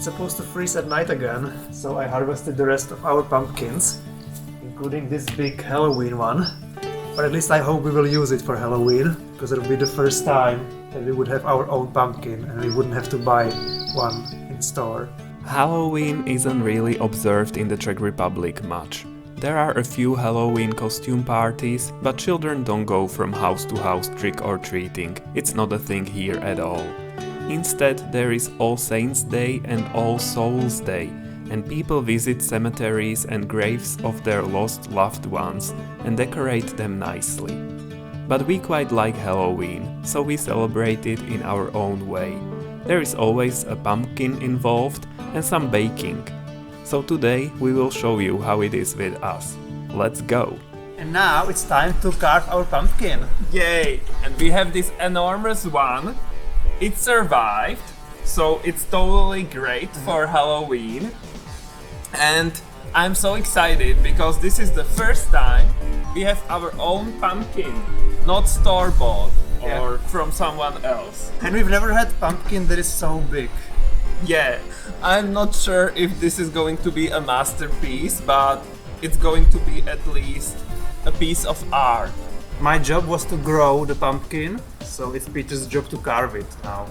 supposed to freeze at night again, so I harvested the rest of our pumpkins, including this big Halloween one. But at least I hope we will use it for Halloween, because it will be the first time that we would have our own pumpkin and we wouldn't have to buy one in store. Halloween isn't really observed in the Czech Republic much. There are a few Halloween costume parties, but children don't go from house to house trick-or-treating. It's not a thing here at all. Instead, there is All Saints' Day and All Souls' Day, and people visit cemeteries and graves of their lost loved ones and decorate them nicely. But we quite like Halloween, so we celebrate it in our own way. There is always a pumpkin involved and some baking. So today we will show you how it is with us. Let's go! And now it's time to carve our pumpkin. Yay! And we have this enormous one. It survived, so it's totally great for Halloween. And I'm so excited because this is the first time we have our own pumpkin, not store-bought or from someone else. And we've never had pumpkin that is so big. Yeah, I'm not sure if this is going to be a masterpiece, but it's going to be at least a piece of art. My job was to grow the pumpkin, so it's Peter's job to carve it now.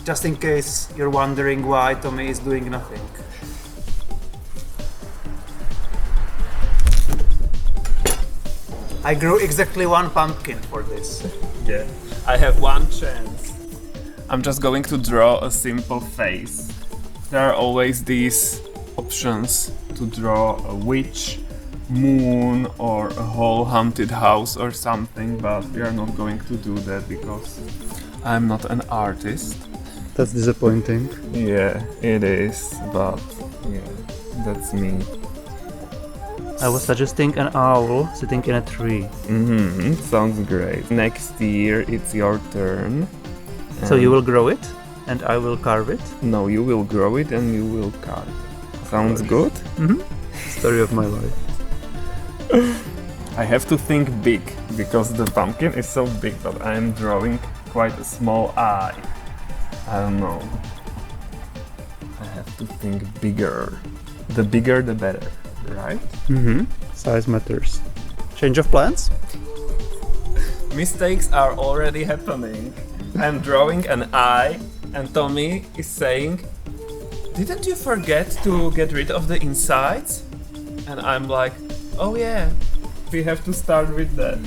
Just in case you're wondering why Tommy is doing nothing. I grew exactly one pumpkin for this. Yeah, I have one chance. I'm just going to draw a simple face. There are always these options to draw a witch, moon, or a whole haunted house or something, but we are not going to do that because I'm not an artist. That's disappointing. Yeah, it is, but yeah, that's me. I was suggesting an owl sitting in a tree. Sounds great. Next year it's your turn. So you will grow it and I will carve it? No, you will grow it and you will carve it. Sounds good? Story of my life. I have to think big because the pumpkin is so big, but I am drawing quite a small eye. I don't know. I have to think bigger. The bigger the better, right? Size matters. Change of plans? Mistakes are already happening. I'm drawing an eye and Tommy is saying, "Didn't you forget to get rid of the insides?" And I'm like, "Oh yeah, we have to start with that."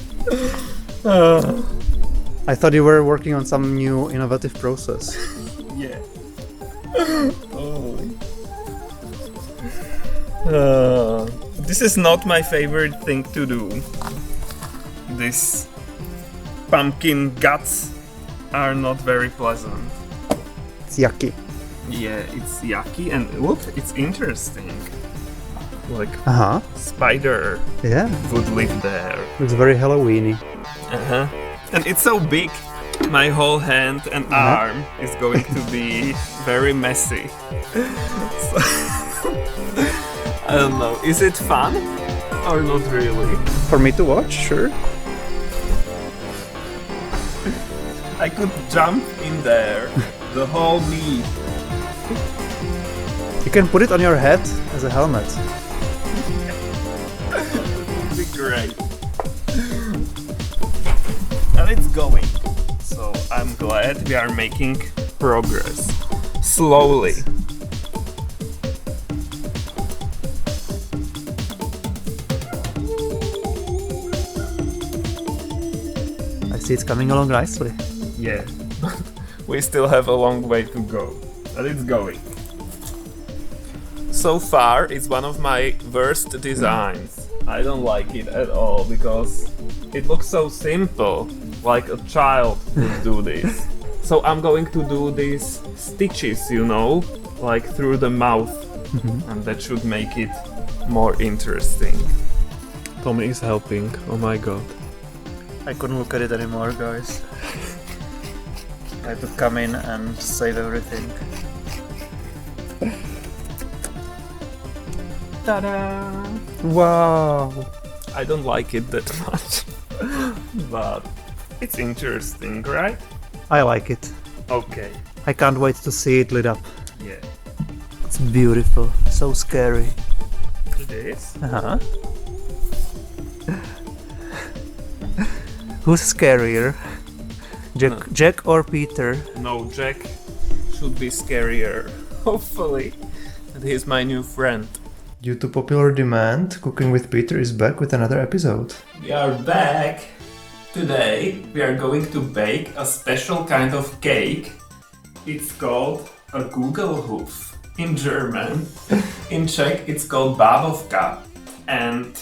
I thought you were working on some new innovative process. Yeah. This is not my favorite thing to do. This pumpkin guts are not very pleasant. It's yucky. Yeah, it's yucky and look, it's interesting. Like spider Yeah. would live there. Looks very Halloweeny. And it's so big. My whole hand and arm is going to be very messy. So, I don't know. Is it fun or not really? For me to watch, sure. I could jump in there, the whole me. You can put it on your head as a helmet. It'd be great. And it's going. So I'm glad we are making progress. Slowly. I see it's coming along nicely. Yeah, but we still have a long way to go. But it's going. So far, it's one of my worst designs. I don't like it at all because it looks so simple, like a child would do this. So I'm going to do these stitches, you know, like through the mouth, and that should make it more interesting. Tommy is helping, oh my god. I couldn't look at it anymore, guys. I had to come in and save everything. Ta-da! Wow! I don't like it that much, but it's interesting, right? I like it. Okay, I can't wait to see it lit up. yeah. It's beautiful, so scary. It is. Uh-huh. Who's scarier? Jack or Peter? No, Jack should be scarier, hopefully. And he's my new friend. Due to popular demand, Cooking with Peter is back with another episode. We are back. Today we are going to bake a special kind of cake. It's called a Kugelhupf in German. In Czech it's called bábovka. And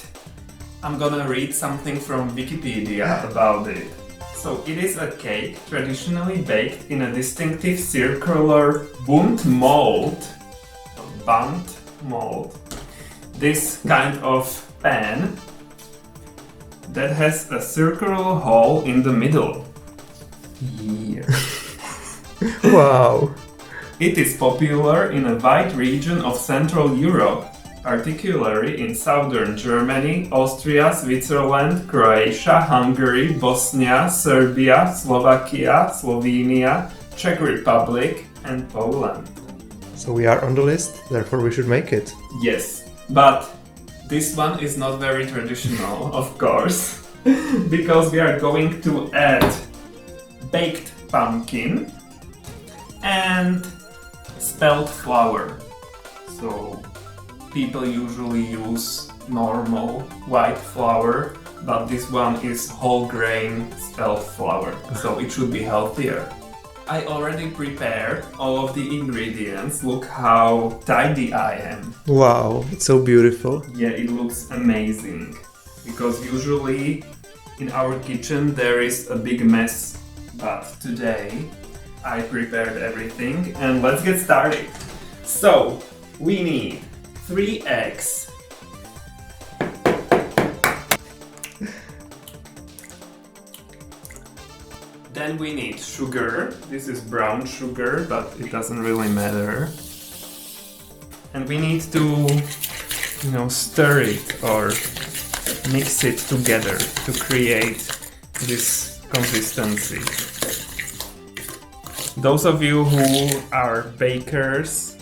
I'm gonna read something from Wikipedia about it. So it is a cake traditionally baked in a distinctive circular bundt mold. Bundt mold. This kind of pan that has a circular hole in the middle. Here. Wow! It is popular in a wide region of Central Europe, particularly in southern Germany, Austria, Switzerland, Croatia, Hungary, Bosnia, Serbia, Slovakia, Slovenia, Czech Republic, and Poland. So we are on the list, therefore we should make it. Yes, but this one is not very traditional, of course, because we are going to add baked pumpkin and spelt flour. So people usually use normal white flour, but this one is whole grain spelt flour, so it should be healthier. I already prepared all of the ingredients. Look how tidy I am. Wow, it's so beautiful. Yeah, it looks amazing. Because usually in our kitchen there is a big mess. But today I prepared everything and let's get started. So, we need 3 eggs. Then we need sugar. This is brown sugar, but it doesn't really matter. And we need to, stir it or mix it together to create this consistency. Those of you who are bakers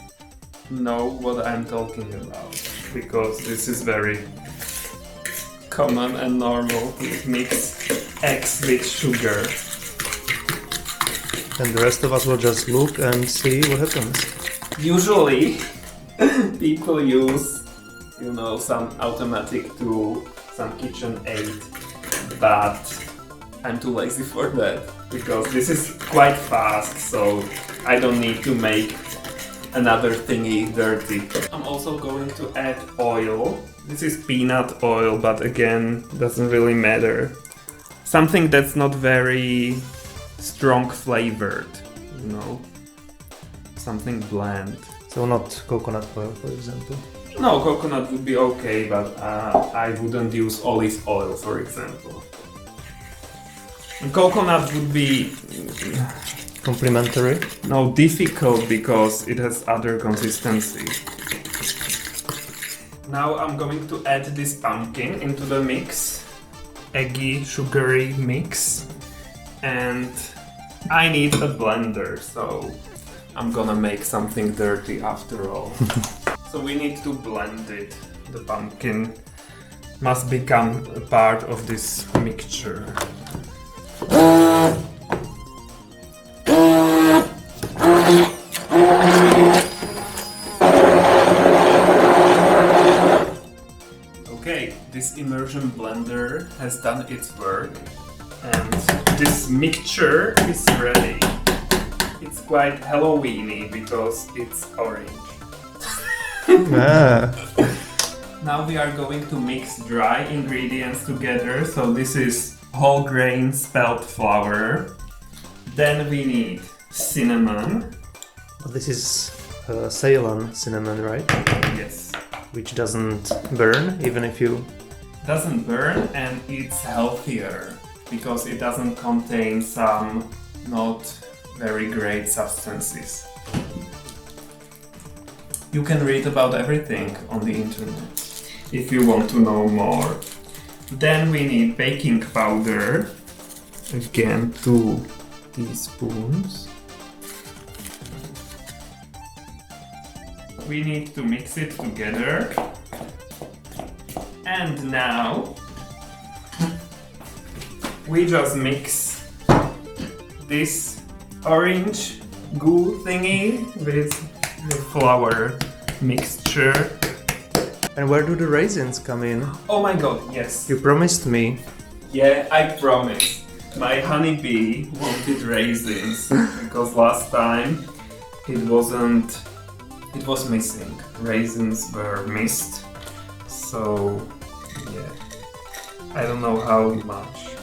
know what I'm talking about, because this is very common and normal to mix eggs with sugar. And the rest of us will just look and see what happens. Usually people use, some automatic tool, some kitchen aid, but I'm too lazy for that because this is quite fast, so I don't need to make another thingy dirty. I'm also going to add oil. This is peanut oil, but again, doesn't really matter. Something that's not very strong flavored, something bland. So not coconut oil, for example. No, coconut would be okay, but I wouldn't use olive oil, for example. And coconut would be Complementary. difficult because it has other consistency. Now I'm going to add this pumpkin into the mix, eggy, sugary mix. And I need a blender, so I'm gonna make something dirty after all. So we need to blend it. The pumpkin must become a part of this mixture. Okay, this immersion blender has done its work. And this mixture is ready. It's quite Halloweeny because it's orange. Now we are going to mix dry ingredients together. So this is whole grain spelt flour. Then we need cinnamon. This is Ceylon cinnamon, right? Yes. Which doesn't burn, even if you... Doesn't burn and it's healthier, because it doesn't contain some not very great substances. You can read about everything on the internet if you want to know more. Then we need baking powder, again 2 teaspoons. we need to mix it together. And now we just mix this orange goo thingy with the flour mixture. And where do the raisins come in? Oh my god, yes. You promised me. Yeah, I promise. My honeybee wanted raisins because last time it was missing. Raisins were missed. So, yeah. I don't know how much.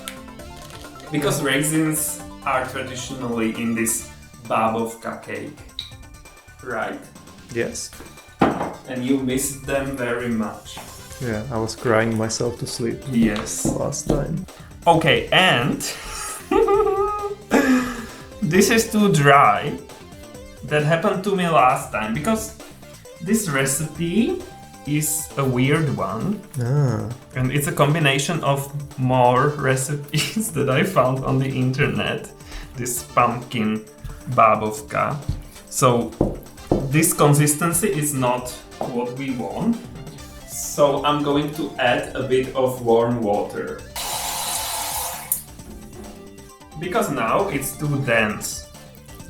Because raisins are traditionally in this babovka cake, right? Yes. And you missed them very much. Yeah, I was crying myself to sleep Yes. last time. Okay, and this is too dry. That happened to me last time because this recipe is a weird one. Ah. And it's a combination of more recipes that I found on the internet. This pumpkin babovka. So this consistency is not what we want. So I'm going to add a bit of warm water. Because now it's too dense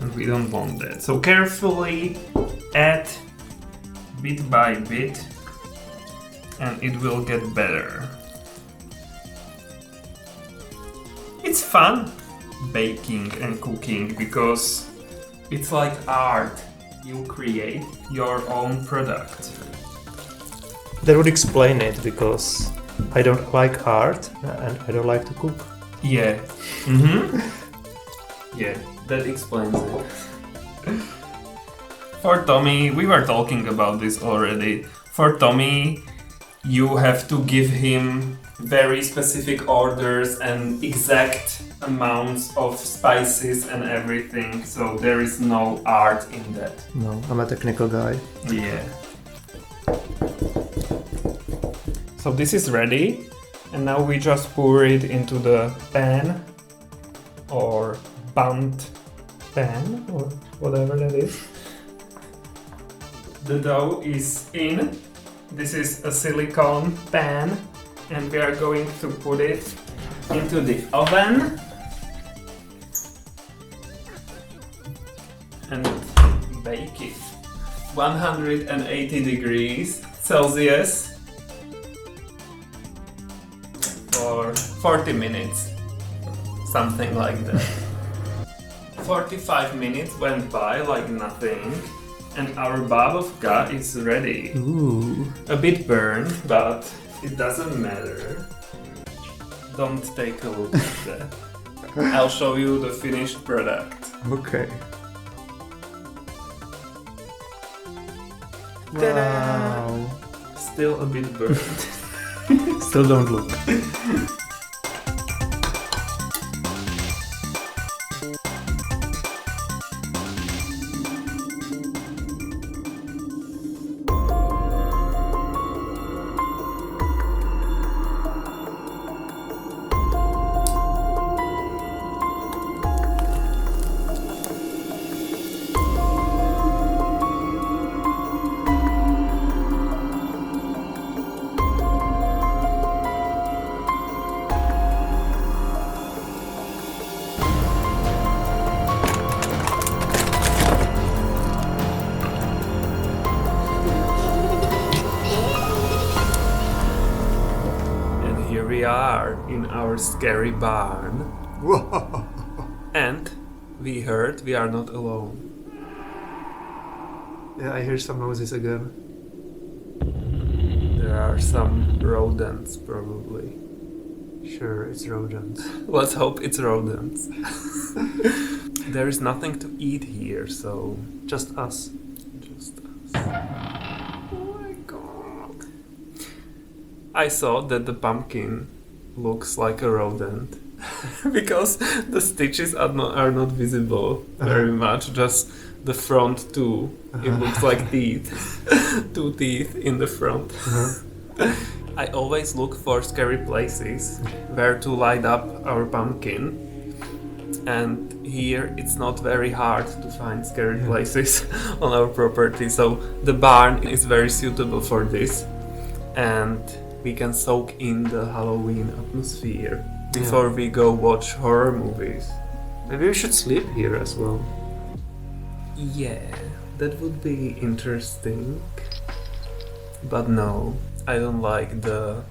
and we don't want that. So carefully add bit by bit and it will get better. It's fun baking and cooking because it's like art. You create your own product. That would explain it because I don't like art and I don't like to cook. Yeah. Yeah, that explains it. For Tommy, we were talking about this already. For Tommy, you have to give him very specific orders and exact amounts of spices and everything, so there is no art in that. No, I'm a technical guy. Yeah. So this is ready, and now we just pour it into the pan or bundt pan or whatever that is. The dough is in. This is a silicone pan, and we are going to put it into the oven and bake it 180 degrees Celsius for 40 minutes, something like that. 45 minutes went by like nothing, and our babovka is ready. Ooh. A bit burned, but it doesn't matter. Don't take a look at that. I'll show you the finished product. Okay. Ta-da! Wow. Still a bit burned. Still don't look. We are in our scary barn. Whoa. And we heard we are not alone. Yeah, I hear some noises again. There are some rodents, probably. Sure, it's rodents. Let's hope it's rodents. There is nothing to eat here, so Just us. just us. Oh my god. I saw that the pumpkin looks like a rodent because the stitches are not visible very much, just the front two. It looks like teeth. Two teeth in the front. I always look for scary places where to light up our pumpkin. And here it's not very hard to find scary places on our property, so the barn is very suitable for this. And we can soak in the Halloween atmosphere before we go watch horror movies. Maybe we should sleep here as well. Yeah, that would be interesting. But no, I don't like the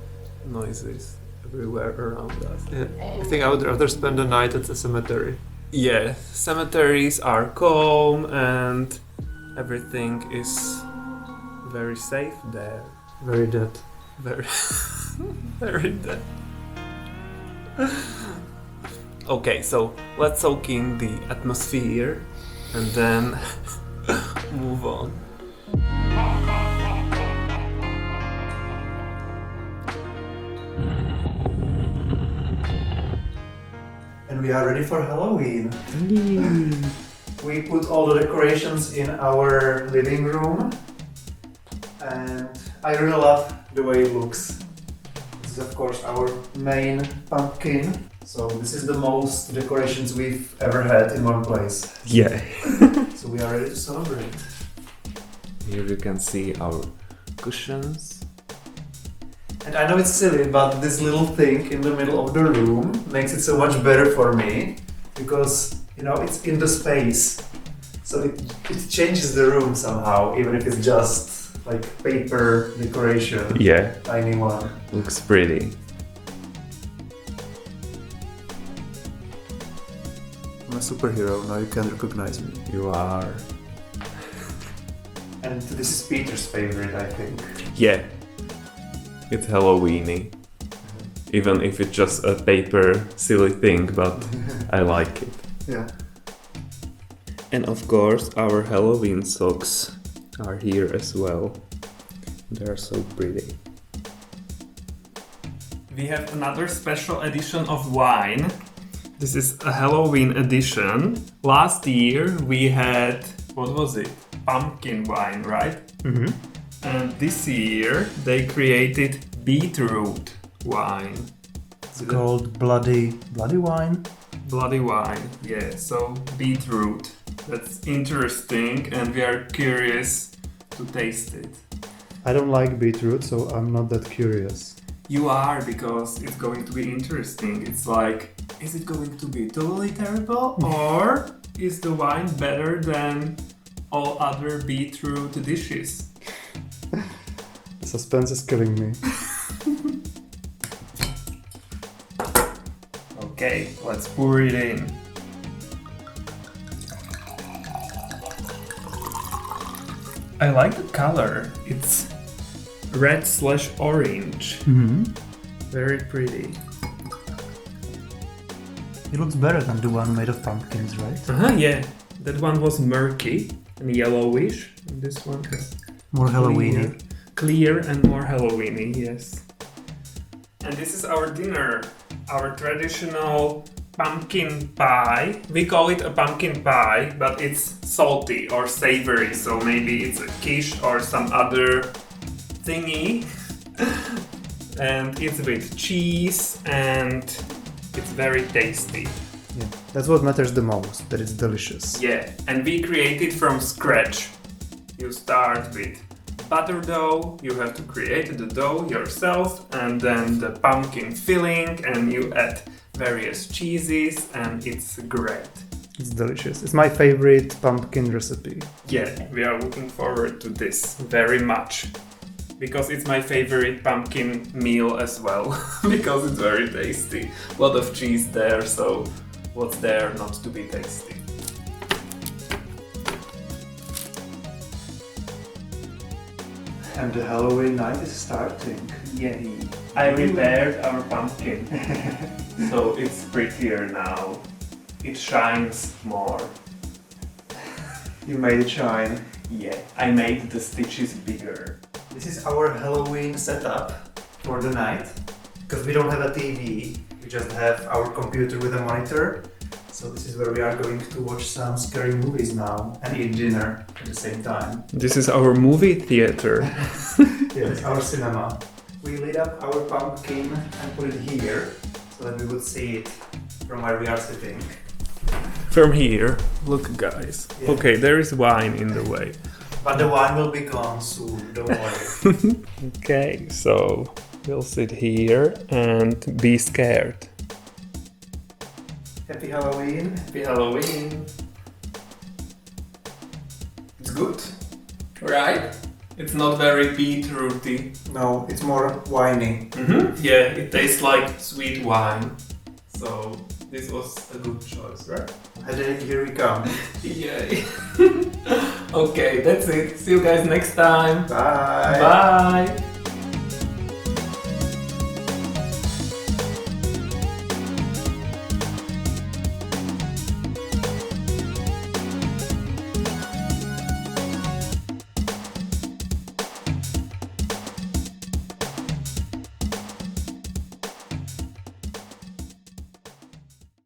noises everywhere around us. Yeah. I think I would rather spend the night at the cemetery. Yeah, cemeteries are calm and everything is very safe there. Very dead. Very, very dead. Okay, so let's soak in the atmosphere and then move on. And we are ready for Halloween. We put all the decorations in our living room, and I really love the way it looks. This is of course our main pumpkin. So this is the most decorations we've ever had in one place. Yeah. So we are ready to celebrate. Here you can see our cushions. And I know it's silly, but this little thing in the middle of the room makes it so much better for me, because, you know, it's in the space. So it changes the room somehow, even if it's just like paper decoration. Yeah. Tiny one. Looks pretty. I'm a superhero, now you can recognize me. You are. And this is Peter's favorite, I think. Yeah. It's Halloweeny. Even if it's just a paper silly thing, but I like it. Yeah. And of course our Halloween socks are here as well. They are so pretty. We have another special edition of wine. This is a Halloween edition. Last year we had, what was it? Pumpkin wine, right? Mm-hmm. And this year they created beetroot wine. It's called bloody wine. Bloody wine, yeah, so beetroot. That's interesting and we are curious to taste it. I don't like beetroot, so I'm not that curious. You are, because it's going to be interesting. It's like, is it going to be totally terrible or is the wine better than all other beetroot dishes? The suspense is killing me. Okay, let's pour it in. I like the color. It's red/orange. Mm-hmm. Very pretty. It looks better than the one made of pumpkins, right? Yeah. That one was murky and yellowish. And this one is More Halloween. Clear and more Halloweeny, yes. And this is our dinner. Our traditional pumpkin pie. We call it a pumpkin pie, but it's salty or savory, so maybe it's a quiche or some other thingy. And it's with cheese and it's very tasty. Yeah, that's what matters the most, that it's delicious. Yeah, and we create it from scratch. You start with butter dough, you have to create the dough yourself, and then the pumpkin filling, and you add various cheeses, and it's great. It's delicious. It's my favorite pumpkin recipe. Yeah, we are looking forward to this very much. Because it's my favorite pumpkin meal as well. Because it's very tasty. A lot of cheese there, so what's there not to be tasty? And the Halloween night is starting. Yay! I repaired our pumpkin. So it's prettier now. It shines more. You made it shine. Yeah, I made the stitches bigger. This is our Halloween setup for the night. Because we don't have a TV, we just have our computer with a monitor. So this is where we are going to watch some scary movies now and eat dinner at the same time. This is our movie theater. Yes, our cinema. We lit up our pumpkin and put it here so that we would see it from where we are sitting. From here, look guys. Yeah. Okay, there is wine in the way. But the wine will be gone soon, don't worry. Okay, so we'll sit here and be scared. Happy Halloween. Happy Halloween. It's good. Right? It's not very beetrooty. No, it's more winey. Yeah, it tastes like sweet wine. So this was a good choice, right? And then here we come. Yay. Okay, that's it. See you guys next time. Bye. Bye.